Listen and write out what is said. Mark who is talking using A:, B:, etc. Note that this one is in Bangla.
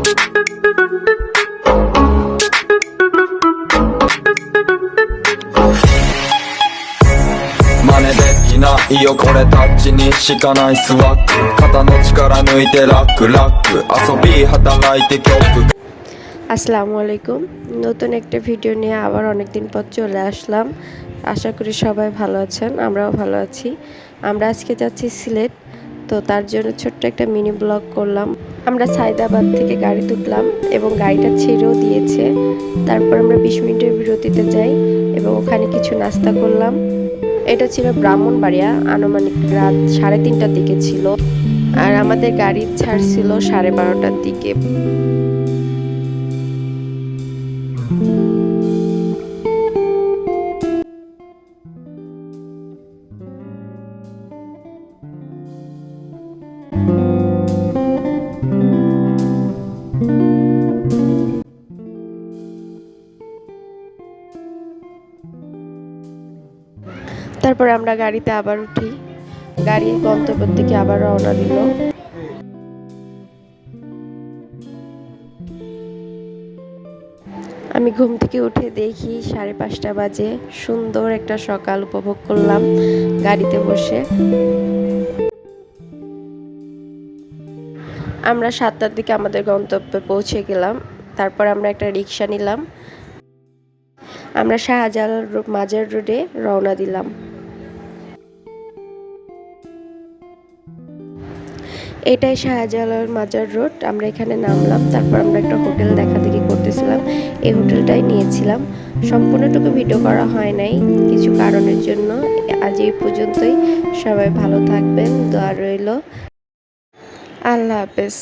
A: 真似できないよこれタッチにしかないスワッグ肩の力抜いてラックラック遊び働いて曲
B: আসসালামু আলাইকুম নতুন একটা ভিডিও নিয়ে আবার অনেক দিন পর চলে আসলাম। আশা করি সবাই ভালো আছেন, আমরাও ভালো আছি। আমরা আজকে যাচ্ছি সিলেট, তো তার জন্য ছোট্ট একটা মিনি ব্লগ করলাম। আমরা সায়দাবাদ থেকে গাড়ি তুললাম এবং গাড়িটা ছেড়েও দিয়েছে। তারপর আমরা 20 মিনিটের বিরতিতে যাই এবং ওখানে কিছু নাস্তা করলাম। এটা ছিল ব্রাহ্মণবাড়িয়া, আনুমানিক রাত 3:30টার দিকে ছিল, আর আমাদের গাড়ির ছাড় ছিল 12:30টার দিকে। তারপর আমরা গাড়িতে আবার উঠি, গাড়ির গন্তব্যের দিকে আবার রওনা দিল। আমি ঘুম থেকে উঠে দেখি 5:30 বাজে। সুন্দর একটা সকাল উপভোগ করলাম গাড়িতে বসে। আমরা 7টার দিকে আমাদের গন্তব্যে পৌঁছে গেলাম। তারপর আমরা একটা রিক্সা নিলাম, আমরা শাহজালাল মাজার রোডে রওনা দিলাম। এটাই শাহজালাল মাজার রোড। আমরা এখানে নামলাম, তারপর আমরা একটা হোটেল দেখা দেখি করতেছিলাম, এই হোটেলটাই নিয়েছিলাম। সম্পূর্ণটুকু ভিডিও করা হয় নাই কিছু কারণের জন্য। আজ এই পর্যন্তই, সবাই ভালো থাকবেন, দোয়া রইল। আল্লাহ হাফেজ।